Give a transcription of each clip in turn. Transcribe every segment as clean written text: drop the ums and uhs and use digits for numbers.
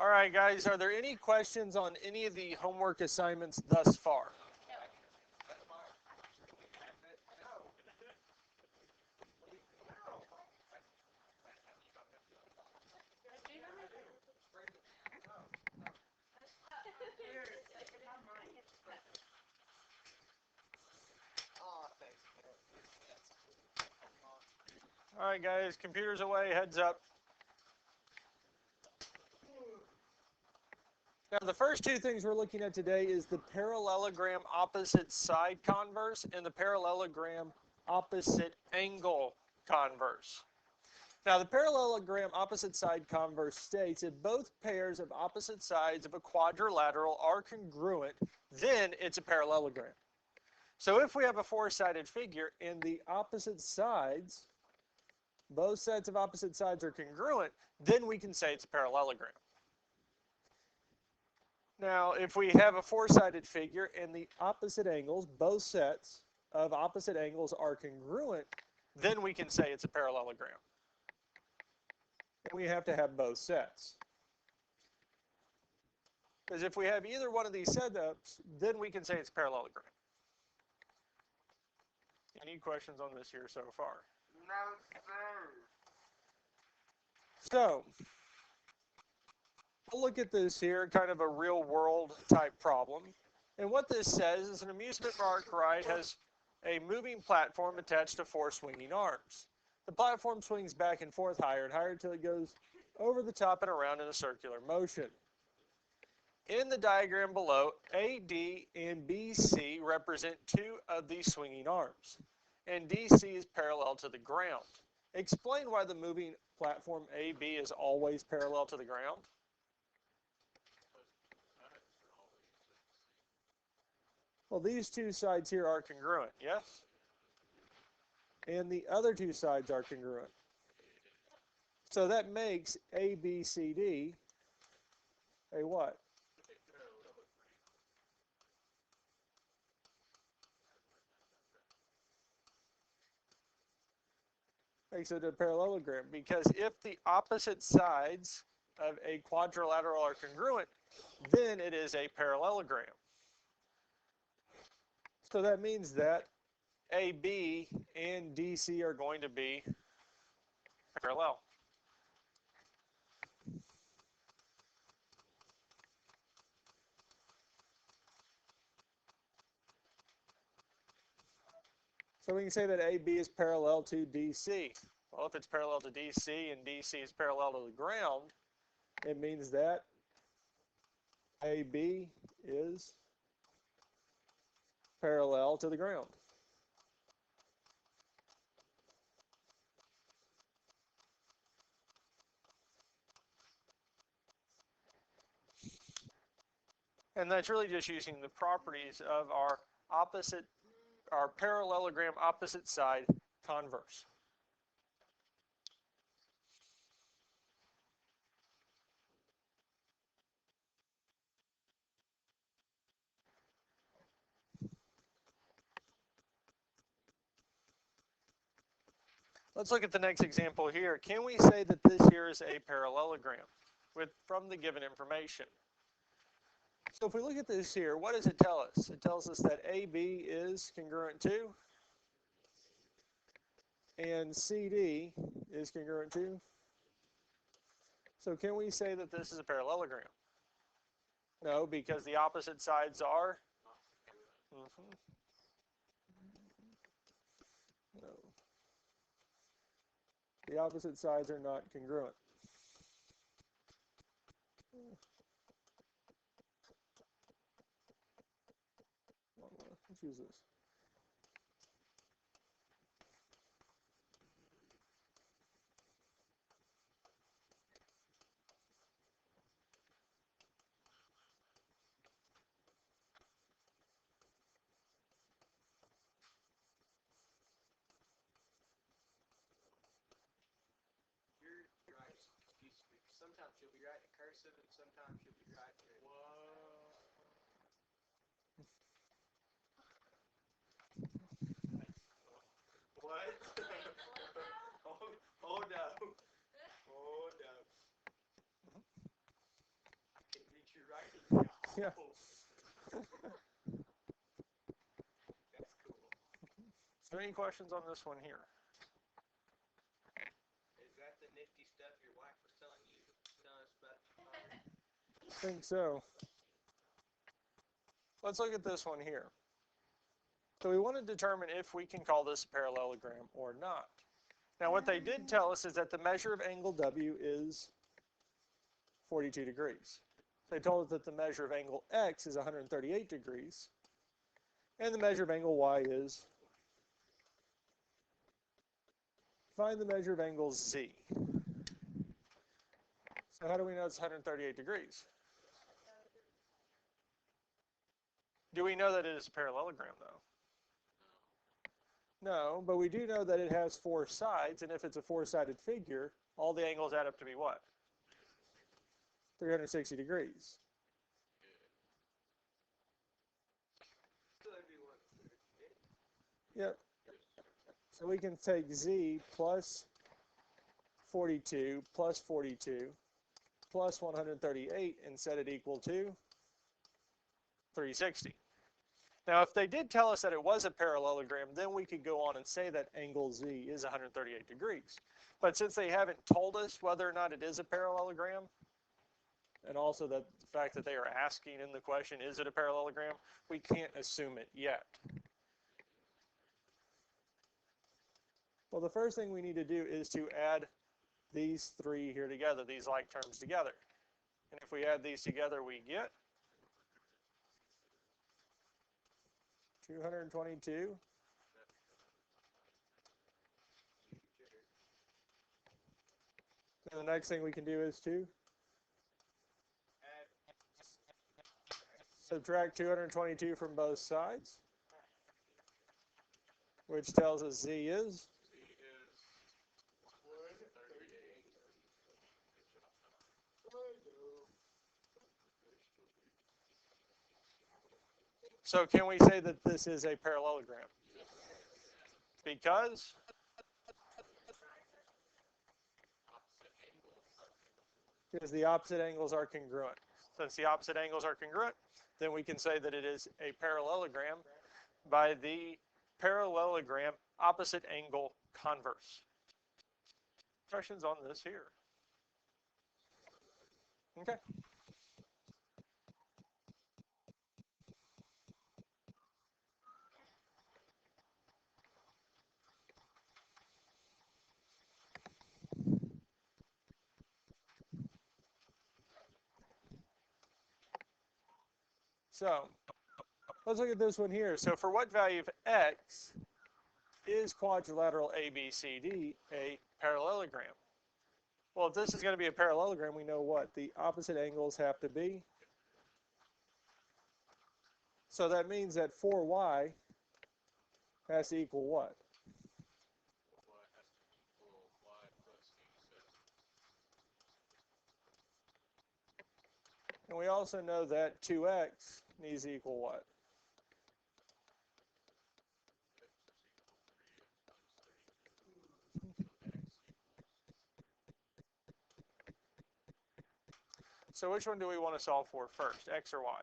All right, guys, are there any questions on any of the homework assignments thus far? All right, guys, computers away, heads up. Now, the first two things we're looking at today is the parallelogram opposite side converse and the parallelogram opposite angle converse. Now, the parallelogram opposite side converse states if both pairs of opposite sides of a quadrilateral are congruent, then it's a parallelogram. So if we have a four-sided figure and the opposite sides, both sets of opposite sides are congruent, then we can say it's a parallelogram. Now, if we have a four-sided figure and the opposite angles, both sets of opposite angles are congruent, then we can say it's a parallelogram. And we have to have both sets. Because if we have either one of these setups, then we can say it's a parallelogram. Any questions on this here so far? No, sir. So, we'll look at this here, kind of a real world type problem. And what this says is an amusement park ride has a moving platform attached to four swinging arms. The platform swings back and forth higher and higher until it goes over the top and around in a circular motion. In the diagram below, AD and BC represent two of these swinging arms, and DC is parallel to the ground. Explain why the moving platform AB is always parallel to the ground. Well, these two sides here are congruent, yes? And the other two sides are congruent. So that makes ABCD a what? Makes it a parallelogram, because if the opposite sides of a quadrilateral are congruent, then it is a parallelogram. So that means that AB and DC are going to be parallel. So we can say that AB is parallel to DC. Well, if it's parallel to DC and DC is parallel to the ground, it means that AB is parallel to the ground. And that's really just using the properties of our parallelogram opposite side converse. Let's look at the next example here. Can we say that this here is a parallelogram from the given information? So if we look at this here, what does it tell us? It tells us that AB is congruent to, and CD is congruent to. So can we say that this is a parallelogram? No, because the opposite sides are. No. The opposite sides are not congruent. Let's use this. Sometimes you'll be writing cursive and sometimes you'll be writing it. What? Oh no. Oh no. Yeah. That's cool. So any questions on this one here? Is that the nifty stuff your wife was telling us about? I think so. Let's look at this one here. So we want to determine if we can call this a parallelogram or not. Now what they did tell us is that the measure of angle W is 42 degrees. They told us that the measure of angle X is 138 degrees. And the measure of angle Y is, find the measure of angle Z. So how do we know it's 138 degrees? Do we know that it is a parallelogram though? No, but we do know that it has four sides, and if it's a four-sided figure, all the angles add up to be what? 360 degrees. Yep. So we can take Z plus 42 plus 42 plus 138 and set it equal to 360. Now, if they did tell us that it was a parallelogram, then we could go on and say that angle Z is 138 degrees. But since they haven't told us whether or not it is a parallelogram, and also that the fact that they are asking in the question, is it a parallelogram, we can't assume it yet. Well, the first thing we need to do is to add these three here together, these like terms together. And if we add these together, we get 222. And the next thing we can do is to subtract 222 from both sides, which tells us Z is 138. So can we say that this is a parallelogram? Because the opposite angles are congruent. Since the opposite angles are congruent, then we can say that it is a parallelogram by the parallelogram opposite angle converse. Questions on this here? Okay. So let's look at this one here. So for what value of X is quadrilateral ABCD a parallelogram? Well, if this is going to be a parallelogram, we know what the opposite angles have to be. So that means that 4y has to equal what? And we also know that 2x needs to equal what? So which one do we want to solve for first, x or y?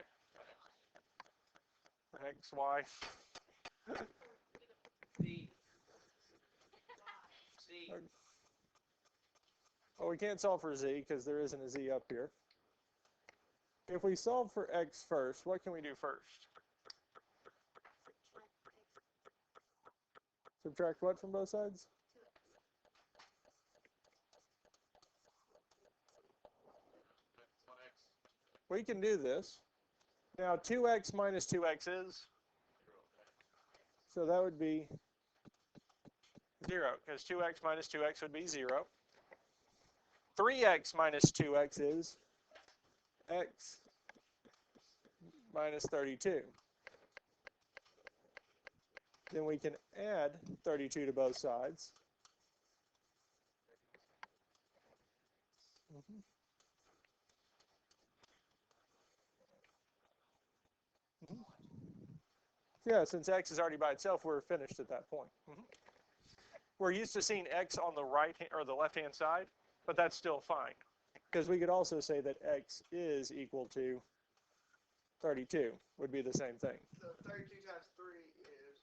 X, y. Z. Z. Well, we can't solve for z because there isn't a z up here. If we solve for x first, what can we do first? Subtract what from both sides? We can do this. Now 2x minus 2x is? So that would be 0, because 2x minus 2x would be 0. 3x minus 2x is x minus 32. Then we can add 32 to both sides. Yeah, since x is already by itself, we're finished at that point. We're used to seeing x on the right or the left-hand side, but that's still fine, because we could also say that x is equal to 32 would be the same thing. So 32 times 3 is...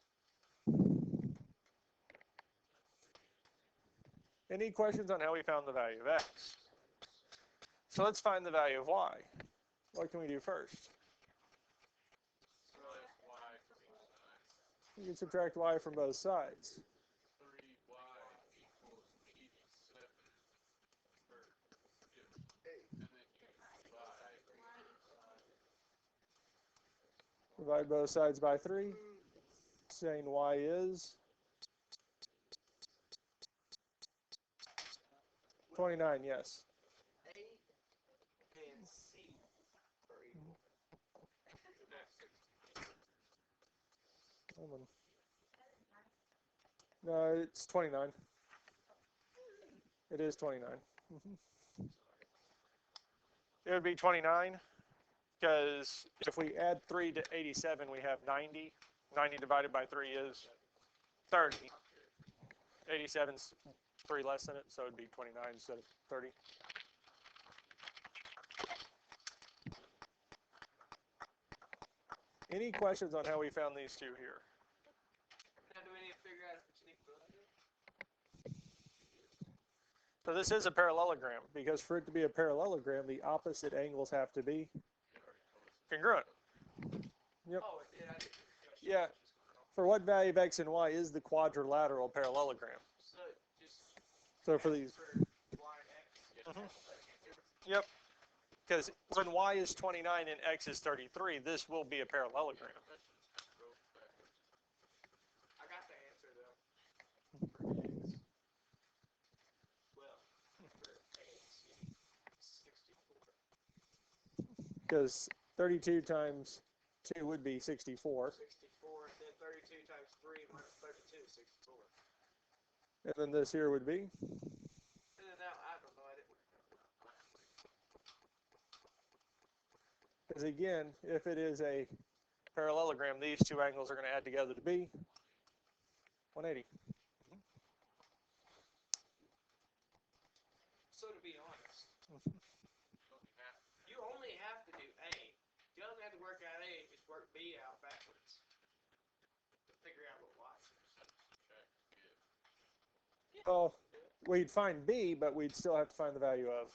Any questions on how we found the value of x? So let's find the value of y. What can we do first? You can subtract y from both sides. 3y equals 87. Divide both sides by 3. Saying y is 29, yes. A and C are equal. Hold on. No, it's 29. It is 29. It would be 29 because if we add 3 to 87, we have 90. 90 divided by 3 is 30. 87's 3 less than it, so it would be 29 instead of 30. Any questions on how we found these two here? Now, do we need to figure out if it's an equilibrium? So this is a parallelogram, because for it to be a parallelogram, the opposite angles have to be congruent. Yep. Oh, it did. I did. Yeah. For what value of x and y is the quadrilateral parallelogram? So just... So for these. For y and x. Yep. Because when y is 29 and x is 33, this will be a parallelogram. I got the answer though. For x. Well, for x, 64. Because 32 times 2 would be 64. 64, then 32 times 3 minus 32 is 64. And then this here would be? And then now, I don't know, I didn't... Because again, if it is a parallelogram, these two angles are going to add together to be 180. So to be honest, you only have to do A. You don't have to work out A, just work B out backwards. To figure out what Y is. Well, we'd find b, but we'd still have to find the value of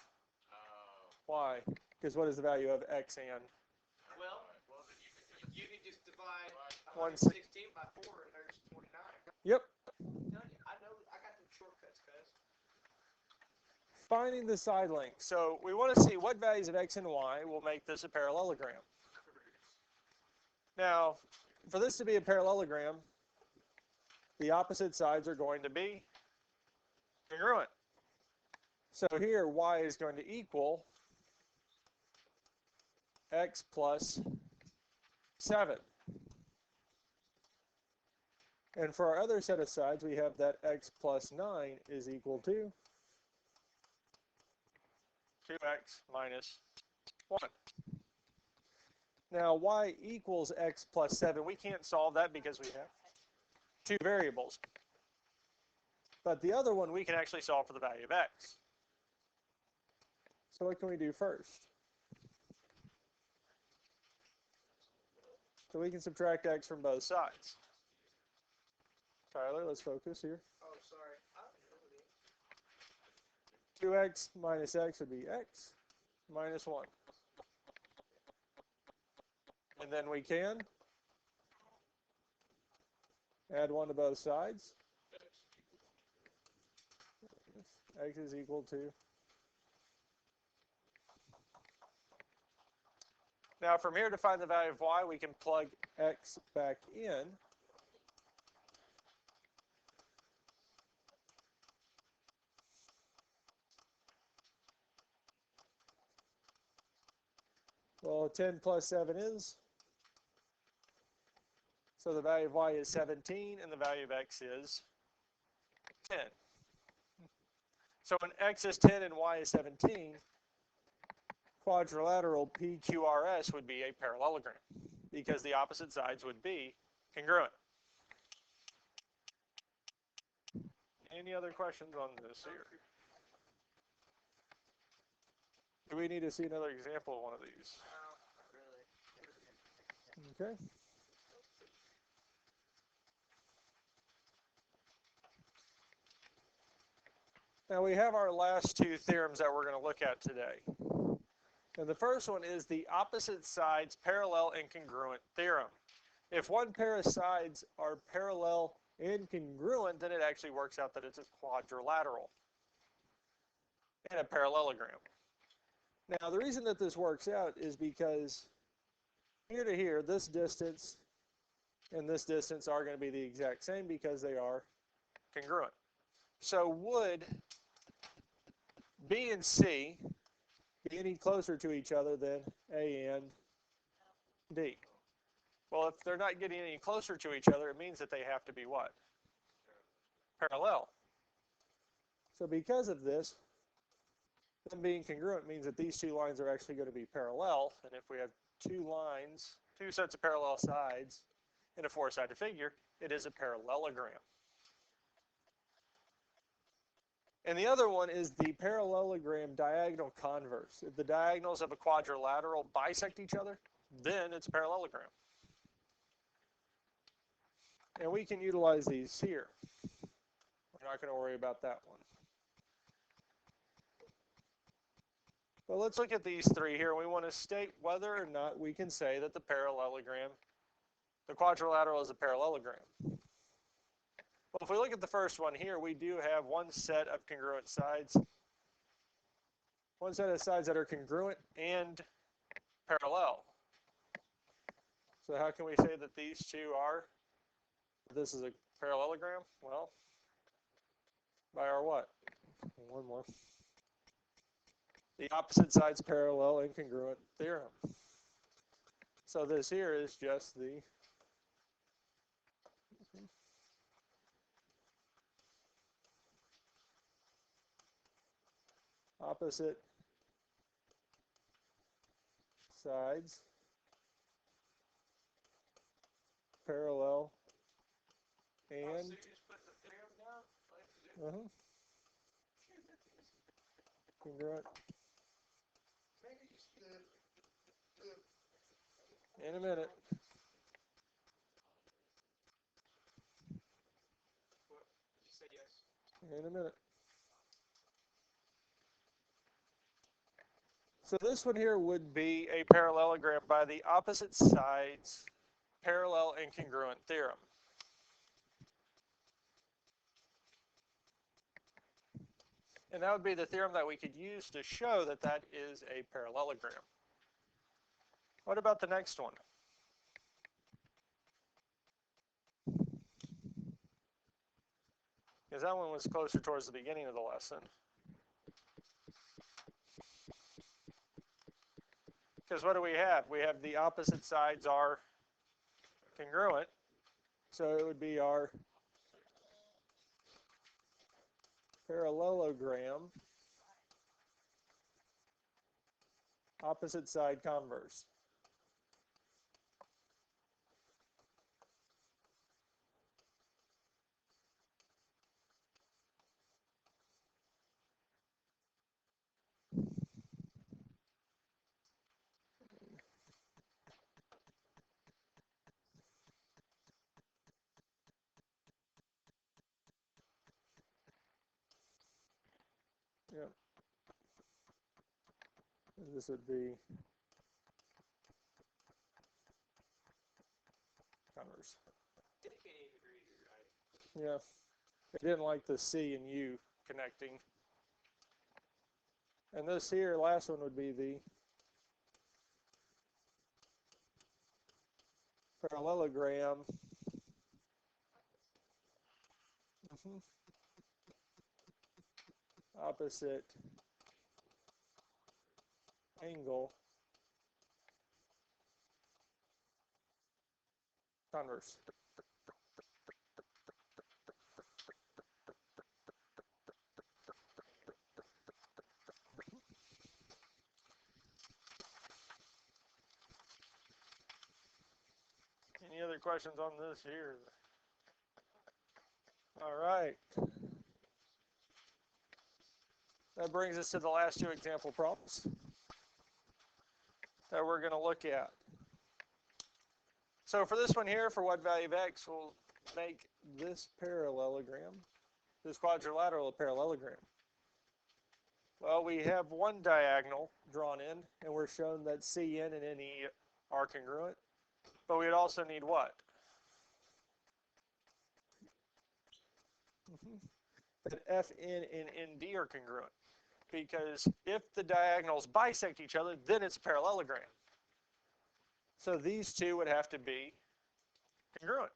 y. Because what is the value of x and? Well, you could just divide 116 by 4 and there's 29. Yep. I know, I got the shortcuts, cuz. Finding the side length. So we want to see what values of x and y will make this a parallelogram. Now, for this to be a parallelogram, the opposite sides are going to be congruent. So here, y is going to equal x plus 7. And for our other set of sides, we have that x plus 9 is equal to 2x minus 1. Now, y equals x plus 7. We can't solve that because we have two variables. But the other one, we can actually solve for the value of x. So what can we do first? So we can subtract x from both sides. Tyler, let's focus here. Oh, sorry. I don't know. 2x minus x would be x minus 1. And then we can add 1 to both sides. X is equal to. Now from here to find the value of y, we can plug x back in. Well, 10 plus 7 is? So the value of y is 17, and the value of x is 10. So when x is 10 and y is 17, quadrilateral PQRS would be a parallelogram, because the opposite sides would be congruent. Any other questions on this here? Do we need to see another example of one of these? No, not really. Okay. Now we have our last two theorems that we're going to look at today. And the first one is the opposite sides parallel and congruent theorem. If one pair of sides are parallel and congruent, then it actually works out that it's a quadrilateral and a parallelogram. Now the reason that this works out is because here to here, this distance and this distance are going to be the exact same because they are congruent. So would B and C be any closer to each other than A and D? Well, if they're not getting any closer to each other, it means that they have to be what? Parallel. So because of this, them being congruent means that these two lines are actually going to be parallel. And if we have two lines, two sets of parallel sides in a four-sided figure, it is a parallelogram. And the other one is the parallelogram diagonal converse. If the diagonals of a quadrilateral bisect each other, then it's a parallelogram. And we can utilize these here. We're not going to worry about that one. But let's look at these three here. We want to state whether or not we can say that the quadrilateral is a parallelogram. Well, if we look at the first one here, we do have one set of congruent sides. One set of sides that are congruent and parallel. So how can we say that these two are, this is a parallelogram? Well, by our what? One more. The opposite sides parallel and congruent theorem. So this here is just the opposite sides parallel and congruent in a minute. In a minute. So this one here would be a parallelogram by the opposite sides parallel and congruent theorem. And that would be the theorem that we could use to show that that is a parallelogram. What about the next one? Because that one was closer towards the beginning of the lesson. Because what do we have? We have the opposite sides are congruent. So it would be our parallelogram, opposite side converse. Yep. This would be converse. Yeah. They didn't like the C and U connecting. And this here, last one would be the parallelogram opposite angle converse. Any other questions on this here? All right. That brings us to the last two example problems that we're going to look at. So for this one here, for what value of x, we'll make this parallelogram, this quadrilateral a parallelogram. Well, we have one diagonal drawn in, and we're shown that CN and NE are congruent. But we'd also need what? That FN and ND are congruent. Because if the diagonals bisect each other, then it's a parallelogram. So these two would have to be congruent.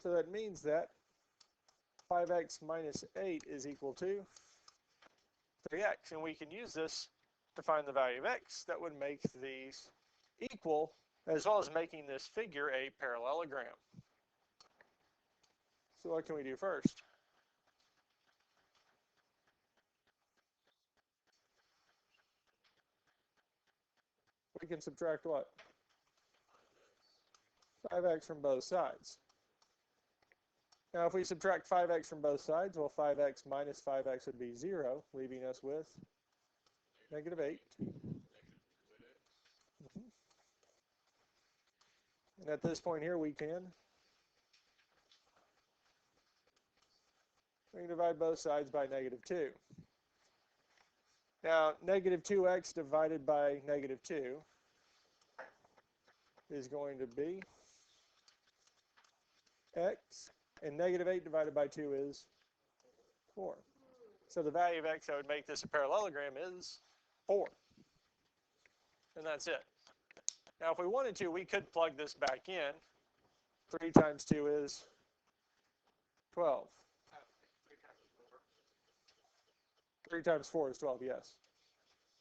So that means that 5x minus 8 is equal to 3x. And we can use this to find the value of x that would make these equal, as well as making this figure a parallelogram. So what can we do first? We can subtract what? 5x from both sides. Now if we subtract 5x from both sides, well, 5x minus 5x would be 0, leaving us with negative 8. And at this point here, we can divide both sides by negative 2. Now, negative 2x divided by negative 2 is going to be x, and negative 8 divided by 2 is 4. So the value of x that would make this a parallelogram is 4. And that's it. Now, if we wanted to, we could plug this back in. 3 times 2 is 12. 3 times 4 is 12, yes.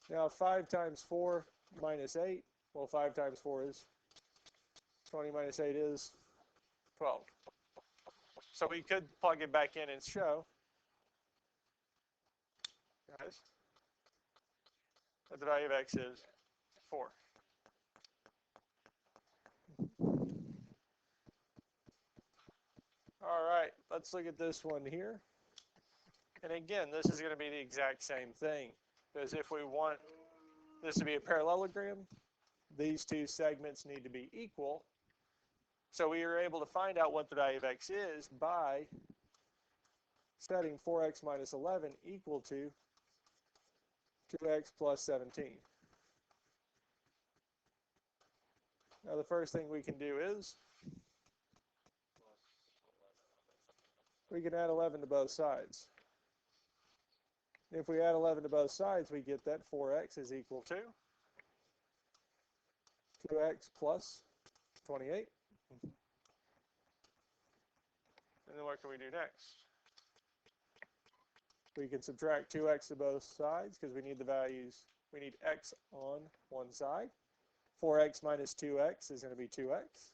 Now 5 times 4 minus 8, well, 5 times 4 is 20 minus 8 is 12. So we could plug it back in and show, guys, that the value of x is 4. All right, let's look at this one here. And again, this is going to be the exact same thing, because if we want this to be a parallelogram, these two segments need to be equal. So we are able to find out what the value of x is by setting 4x minus 11 equal to 2x plus 17. Now the first thing we can do is we can add 11 to both sides. If we add 11 to both sides, we get that 4x is equal to 2x plus 28. And then what can we do next? We can subtract 2x to both sides because we need the values. We need x on one side. 4x minus 2x is going to be 2x.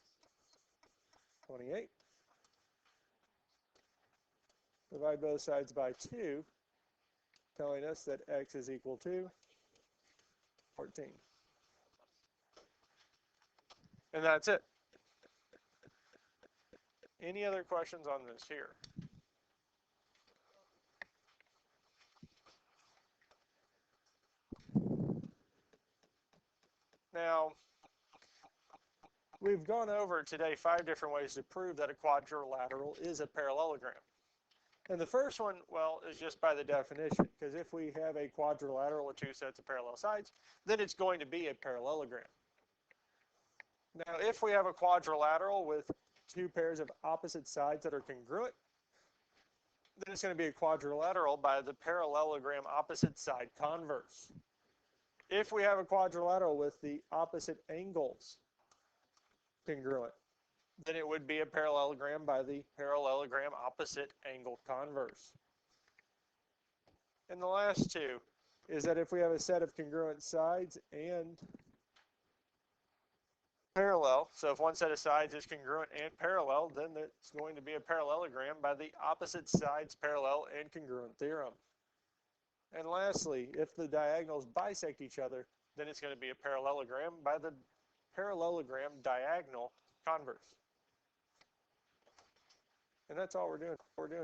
28. Divide both sides by 2, telling us that x is equal to 14. And that's it. Any other questions on this here? Now, we've gone over today 5 different ways to prove that a quadrilateral is a parallelogram. And the first one, well, is just by the definition, because if we have a quadrilateral with 2 sets of parallel sides, then it's going to be a parallelogram. Now, if we have a quadrilateral with 2 pairs of opposite sides that are congruent, then it's going to be a quadrilateral by the parallelogram opposite side converse. If we have a quadrilateral with the opposite angles congruent, then it would be a parallelogram by the parallelogram opposite angle converse. And the last two is that if we have a set of congruent sides and parallel, so if one set of sides is congruent and parallel, then it's going to be a parallelogram by the opposite sides parallel and congruent theorem. And lastly, if the diagonals bisect each other, then it's going to be a parallelogram by the parallelogram diagonal converse. And that's all we're doing.